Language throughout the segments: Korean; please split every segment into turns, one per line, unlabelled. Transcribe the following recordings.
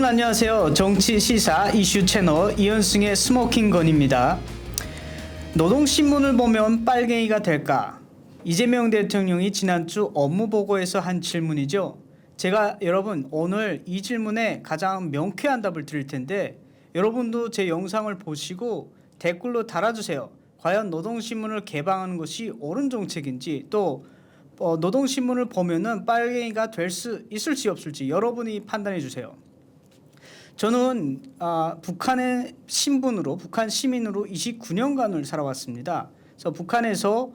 여러분 안녕하세요. 정치 시사 이슈 채널 이현승의 스모킹 건입니다. 노동신문을 보면 빨갱이가 될까? 이재명 대통령이 지난주 업무보고에서 한 질문이죠. 제가 여러분 오늘 이 질문에 가장 명쾌한 답을 드릴 텐데 여러분도 제 영상을 보시고 댓글로 달아주세요. 과연 노동신문을 개방하는 것이 옳은 정책인지, 또 노동신문을 보면은 빨갱이가 될 수 있을지 없을지 여러분이 판단해 주세요. 저는 북한의 신분으로, 북한 시민으로 29년간을 살아왔습니다. 그래서 북한에서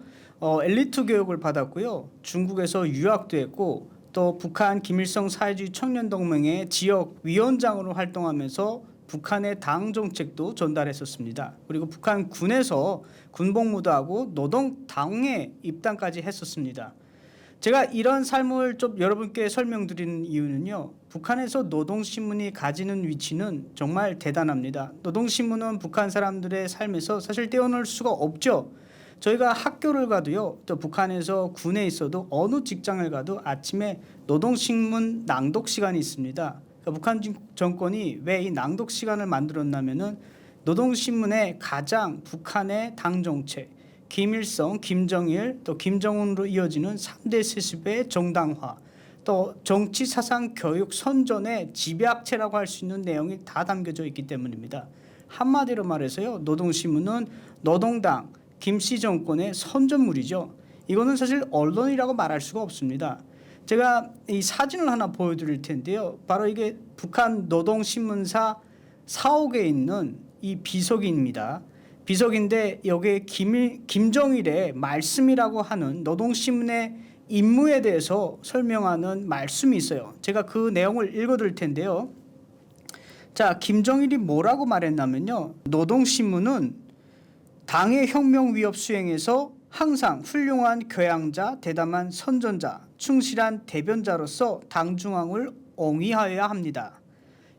엘리트 교육을 받았고요. 중국에서 유학도 했고, 또 북한 김일성 사회주의 청년동맹의 지역 위원장으로 활동하면서 북한의 당 정책도 전달했었습니다. 그리고 북한 군에서 군복무도 하고 노동당에 입당까지 했었습니다. 제가 이런 삶을 좀 여러분께 설명드리는 이유는요, 북한에서 노동신문이 가지는 위치는 정말 대단합니다. 노동신문은 북한 사람들의 삶에서 사실 떼어놓을 수가 없죠. 저희가 학교를 가도요, 또 북한에서 군에 있어도 어느 직장을 가도 아침에 노동신문 낭독 시간이 있습니다. 그러니까 북한 정권이 왜 이 낭독 시간을 만들었냐면은 노동신문의 가장 북한의 당 정책, 김일성, 김정일, 또 김정은으로 이어지는 3대 세습의 정당화, 또 정치 사상 교육 선전의 집약체라고 할 수 있는 내용이 다 담겨져 있기 때문입니다. 한마디로 말해서요, 노동신문은 노동당, 김씨 정권의 선전물이죠. 이거는 사실 언론이라고 말할 수가 없습니다. 제가 이 사진을 하나 보여드릴 텐데요. 바로 이게 북한 노동신문사 사옥에 있는 이 비석입니다. 비석인데 여기에 김정일의 말씀이라고 하는 노동신문의 임무에 대해서 설명하는 말씀이 있어요. 제가 그 내용을 읽어드릴 텐데요. 자, 김정일이 뭐라고 말했냐면요, 노동신문은 당의 혁명 위협 수행에서 항상 훌륭한 교양자, 대담한 선전자, 충실한 대변자로서 당중앙을 옹위하여야 합니다.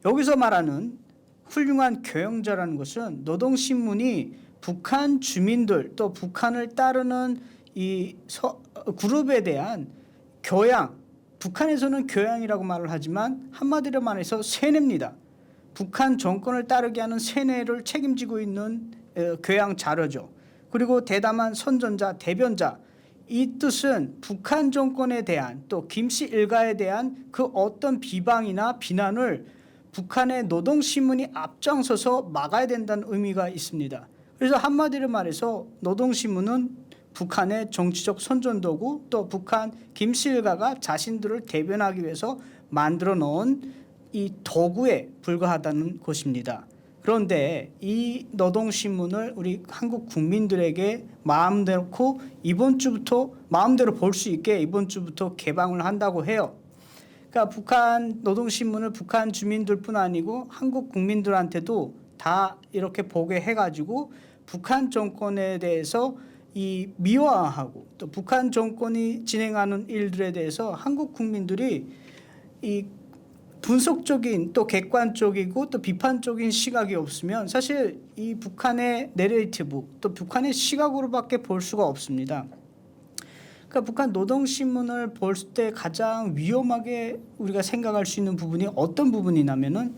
여기서 말하는 훌륭한 교양자라는 것은 노동신문이 북한 주민들, 또 북한을 따르는 이 그룹에 대한 교양, 북한에서는 교양이라고 말을 하지만 한마디로 말해서 세뇌입니다. 북한 정권을 따르게 하는 세뇌를 책임지고 있는 교양 자료죠. 그리고 대담한 선전자, 대변자, 이 뜻은 북한 정권에 대한, 또 김씨 일가에 대한 그 어떤 비방이나 비난을 북한의 노동신문이 앞장서서 막아야 된다는 의미가 있습니다. 그래서 한마디로 말해서 노동신문은 북한의 정치적 선전도구, 또 북한 김씨 일가가 자신들을 대변하기 위해서 만들어 놓은 이 도구에 불과하다는 것입니다. 그런데 이 노동신문을 우리 한국 국민들에게 마음대로 이번 주부터 마음대로 볼 수 있게 이번 주부터 개방을 한다고 해요. 그러니까 북한 노동신문을 북한 주민들뿐 아니고 한국 국민들한테도 다 이렇게 보게 해가지고 북한 정권에 대해서 이 미화하고, 또 북한 정권이 진행하는 일들에 대해서 한국 국민들이 이 분석적인, 또 객관적이고 또 비판적인 시각이 없으면 사실 이 북한의 내레이티브, 또 북한의 시각으로밖에 볼 수가 없습니다. 그러니까 북한 노동신문을 볼 때 가장 위험하게 우리가 생각할 수 있는 부분이 어떤 부분이냐면은,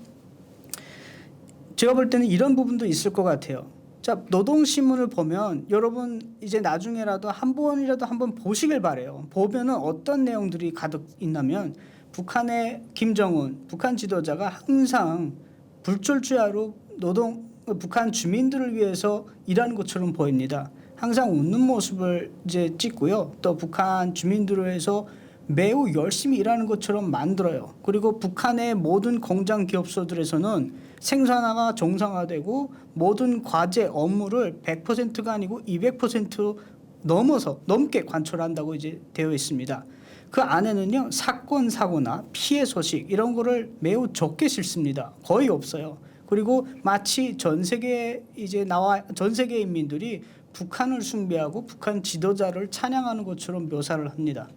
제가 볼 때는 이런 부분도 있을 것 같아요. 자, 노동신문을 보면 여러분 이제 나중에라도 한 번이라도 한번 보시길 바래요. 보면은 어떤 내용들이 가득 있냐면, 북한의 김정은, 북한 지도자가 항상 불철주야로 북한 주민들을 위해서 일하는 것처럼 보입니다. 항상 웃는 모습을 이제 찍고요. 또 북한 주민들을 위해서 매우 열심히 일하는 것처럼 만들어요. 그리고 북한의 모든 공장 기업소들에서는 생산화가 정상화되고 모든 과제 업무를 100%가 아니고 200% 넘게 관철한다고 이제 되어 있습니다. 그 안에는요, 사건 사고나 피해 소식 이런 거를 매우 적게 실습니다. 거의 없어요. 그리고 마치 전 세계 인민들이 북한을 숭배하고 북한 지도자를 찬양하는 것처럼 묘사를 합니다.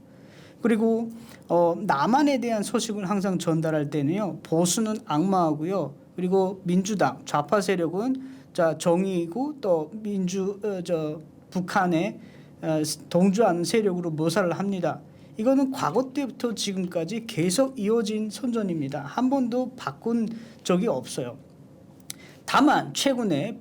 그리고 남한에 대한 소식을 항상 전달할 때는요, 보수는 악마하고요, 그리고 민주당 좌파 세력은 정의이고, 또 북한에 동조하는 세력으로 묘사를 합니다. 이거는 과거 때부터 지금까지 계속 이어진 선전입니다. 한 번도 바꾼 적이 없어요. 다만 최근에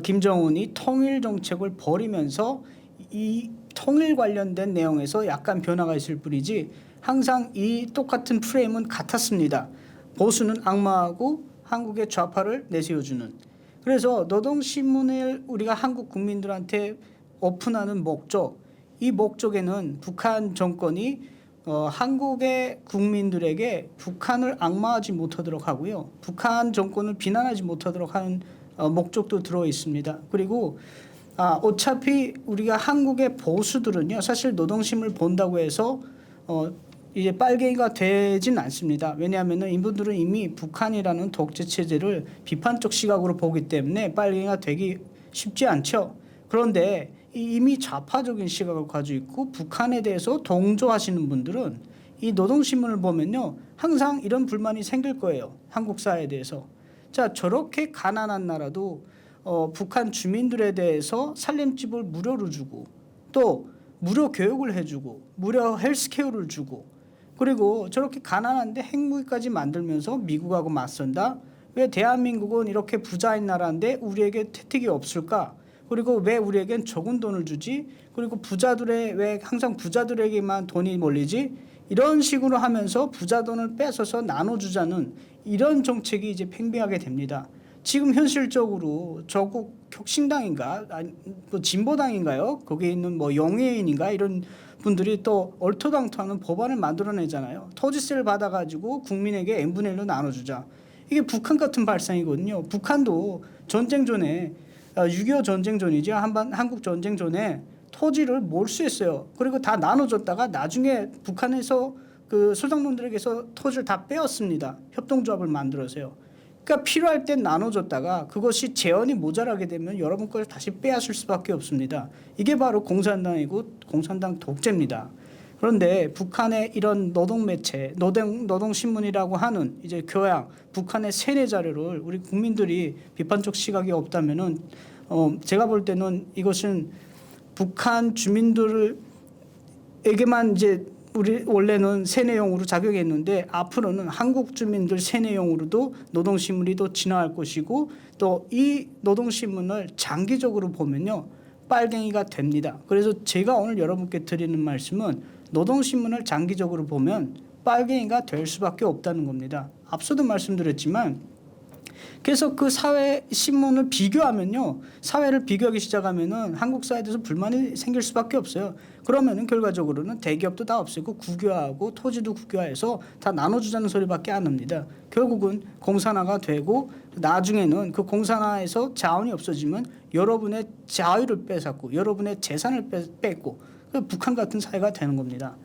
김정은이 통일 정책을 버리면서 이 통일 관련된 내용에서 약간 변화가 있을 뿐이지 항상 이 똑같은 프레임은 같았습니다. 보수는 악마하고 한국의 좌파를 내세워주는. 그래서 노동신문을 우리가 한국 국민들한테 오픈하는 목적, 이 목적에는 북한 정권이 한국의 국민들에게 북한을 악마하지 못하도록 하고요. 북한 정권을 비난하지 못하도록 하는 목적도 들어 있습니다. 그리고 어차피 우리가 한국의 보수들은요, 사실 노동신문을 본다고 해서 이제 빨갱이가 되진 않습니다. 왜냐하면 이분들은 이미 북한이라는 독재 체제를 비판적 시각으로 보기 때문에 빨갱이가 되기 쉽지 않죠. 그런데 이미 좌파적인 시각을 가지고 있고 북한에 대해서 동조하시는 분들은 이 노동신문을 보면요, 항상 이런 불만이 생길 거예요. 한국 사회에 대해서. 자, 저렇게 가난한 나라도 북한 주민들에 대해서 살림집을 무료로 주고 또 무료 교육을 해주고 무료 헬스케어를 주고 그리고 저렇게 가난한데 핵무기까지 만들면서 미국하고 맞선다. 왜 대한민국은 이렇게 부자인 나라인데 우리에게 혜택이 없을까? 그리고 왜 우리에겐 적은 돈을 주지? 그리고 부자들의 왜 항상 부자들에게만 돈이 몰리지? 이런 식으로 하면서 부자 돈을 뺏어서 나눠주자는 이런 정책이 이제 팽배하게 됩니다. 지금 현실적으로 조국 혁신당인가, 또 진보당인가요? 거기에 있는 뭐 영예인인가 이런 분들이 또 얼토당토하는 법안을 만들어내잖아요. 토지세를 받아가지고 국민에게 n분의 1로 나눠주자. 이게 북한 같은 발상이거든요. 북한도 전쟁 전에 6.25 전쟁 전이죠. 한국 전쟁 전에 토지를 몰수했어요. 그리고 다 나눠줬다가 나중에 북한에서 그 소장농들에게서 토지를 다 빼었습니다. 협동조합을 만들어서요. 그러니까 필요할 땐 나눠줬다가 그것이 재원이 모자라게 되면 여러분 걸 다시 빼앗을 수밖에 없습니다. 이게 바로 공산당이고 공산당 독재입니다. 그런데 북한의 이런 노동매체, 노동신문이라고 하는 이제 교양, 북한의 세뇌 자료를 우리 국민들이 비판적 시각이 없다면은 제가 볼 때는 이것은 북한 주민들에게만 이제 우리 원래는 세뇌용으로 작용했는데 앞으로는 한국 주민들 세뇌용으로도 노동신문이 또 진화할 것이고 또 이 노동신문을 장기적으로 보면요, 빨갱이가 됩니다. 그래서 제가 오늘 여러분께 드리는 말씀은 노동신문을 장기적으로 보면 빨갱이가 될 수밖에 없다는 겁니다. 앞서도 말씀드렸지만 그래서 그 사회 신문을 비교하면요, 사회를 비교하기 시작하면은 한국 사회에 대해서 불만이 생길 수밖에 없어요. 그러면은 결과적으로는 대기업도 다 없애고 국유화하고 토지도 국유화해서 다 나눠주자는 소리밖에 안 합니다. 결국은 공산화가 되고 나중에는 그 공산화에서 자원이 없어지면 여러분의 자유를 뺏었고 여러분의 재산을 뺏고 북한 같은 사회가 되는 겁니다.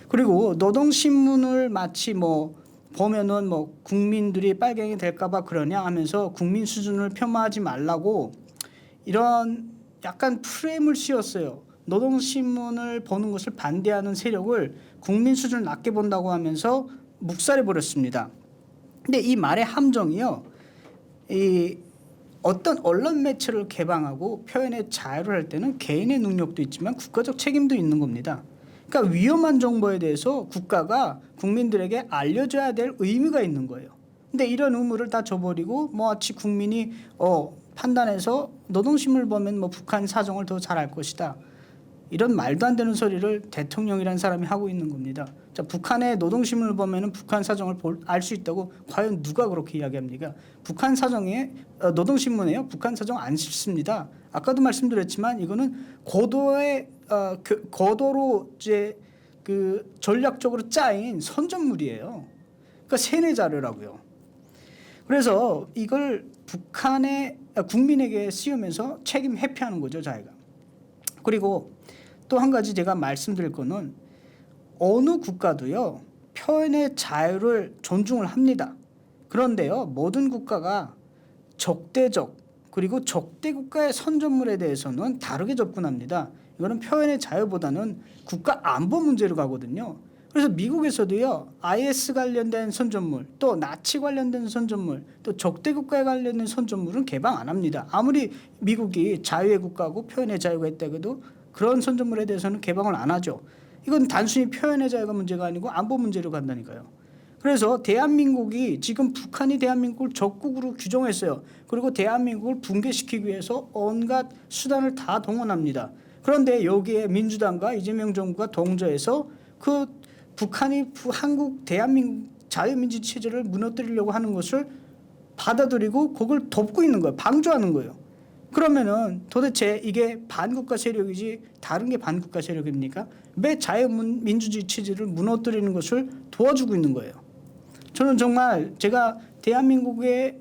그리고 노동신문을 마치 보면은 국민들이 빨갱이 될까봐 그러냐 하면서 국민 수준을 폄하하지 말라고 이런 약간 프레임을 씌웠어요. 노동신문을 보는 것을 반대하는 세력을 국민 수준을 낮게 본다고 하면서 묵살해 버렸습니다. 근데 이 말의 함정이요, 이 어떤 언론 매체를 개방하고 표현의 자유를 할 때는 개인의 능력도 있지만 국가적 책임도 있는 겁니다. 그러니까 위험한 정보에 대해서 국가가 국민들에게 알려줘야 될 의무가 있는 거예요. 근데 이런 의무를 다 줘버리고 마치 국민이 판단해서 노동신문을 보면 북한 사정을 더 잘 알 것이다. 이런 말도 안 되는 소리를 대통령이라는 사람이 하고 있는 겁니다. 자, 북한의 노동신문을 보면은 북한 사정을 알 수 있다고 과연 누가 그렇게 이야기합니까? 북한 사정에 노동신문에요, 북한 사정 안 씁니다. 아까도 말씀드렸지만 이거는 고도로 이제 그 전략적으로 짜인 선전물이에요. 그러니까 세뇌 자료라고요. 그래서 이걸 북한의 국민에게 씌우면서 책임 회피하는 거죠, 자기가. 그리고 또 한 가지 제가 말씀드릴 거는 어느 국가도요, 표현의 자유를 존중을 합니다. 그런데요, 모든 국가가 적대적 그리고 적대 국가의 선전물에 대해서는 다르게 접근합니다. 이거는 표현의 자유보다는 국가 안보 문제로 가거든요. 그래서 미국에서도요, IS 관련된 선전물, 또 나치 관련된 선전물, 또 적대 국가에 관련된 선전물은 개방 안 합니다. 아무리 미국이 자유의 국가고 표현의 자유가 있다고 해도 그런 선전물에 대해서는 개방을 안 하죠. 이건 단순히 표현의 자유가 문제가 아니고 안보 문제로 간다니까요. 그래서 대한민국이 지금 북한이 대한민국을 적국으로 규정했어요. 그리고 대한민국을 붕괴시키기 위해서 온갖 수단을 다 동원합니다. 그런데 여기에 민주당과 이재명 정부가 동조해서 그 북한이 한국 대한민국 자유민주 체제를 무너뜨리려고 하는 것을 받아들이고 그걸 돕고 있는 거예요. 방조하는 거예요. 그러면은 도대체 이게 반국가 세력이지 다른 게 반국가 세력입니까? 왜 자유민주주의 체제를 무너뜨리는 것을 도와주고 있는 거예요. 저는 정말 제가 대한민국에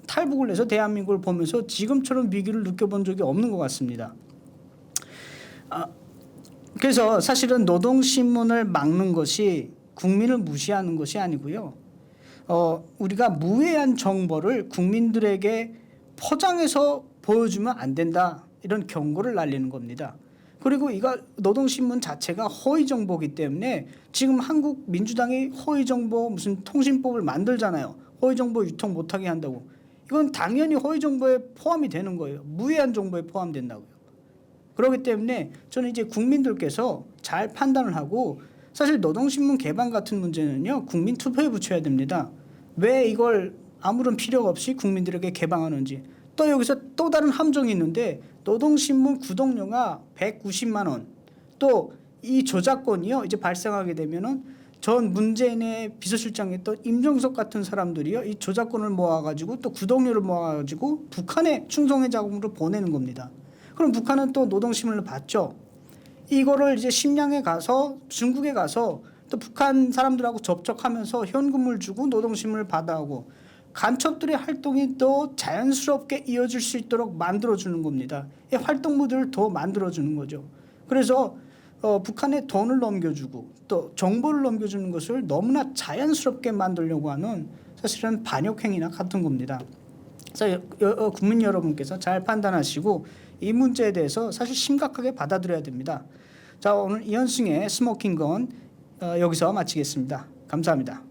탈북을 해서 대한민국을 보면서 지금처럼 위기를 느껴본 적이 없는 것 같습니다. 그래서 사실은 노동신문을 막는 것이 국민을 무시하는 것이 아니고요. 우리가 무해한 정보를 국민들에게 포장해서 보여주면 안 된다. 이런 경고를 날리는 겁니다. 그리고 이거 노동신문 자체가 허위정보이기 때문에 지금 한국 민주당이 허위정보 무슨 통신법을 만들잖아요. 허위정보 유통 못하게 한다고. 이건 당연히 허위정보에 포함이 되는 거예요. 무해한 정보에 포함된다고요. 그렇기 때문에 저는 이제 국민들께서 잘 판단을 하고 사실 노동신문 개방 같은 문제는요. 국민 투표에 붙여야 됩니다. 왜 이걸 아무런 필요가 없이 국민들에게 개방하는지. 또 여기서 또 다른 함정이 있는데 노동신문 구독료가 190만 원. 또 이 저작권이요. 이제 발생하게 되면은 전 문재인의 비서실장이었던 임종석 같은 사람들이요. 이 저작권을 모아가지고 또 구독료를 모아가지고 북한에 충성의 자금으로 보내는 겁니다. 그럼 북한은 또 노동신문을 받죠. 이거를 이제 심양에 가서 중국에 가서 또 북한 사람들하고 접촉하면서 현금을 주고 노동신문을 받아오고 간첩들의 활동이 더 자연스럽게 이어질 수 있도록 만들어주는 겁니다. 이 활동 모델을 더 만들어주는 거죠. 그래서 북한에 돈을 넘겨주고 또 정보를 넘겨주는 것을 너무나 자연스럽게 만들려고 하는 사실은 반역행위나 같은 겁니다. 그래서 국민 여러분께서 잘 판단하시고 이 문제에 대해서 사실 심각하게 받아들여야 됩니다. 자, 오늘 이현승의 스모킹건 여기서 마치겠습니다. 감사합니다.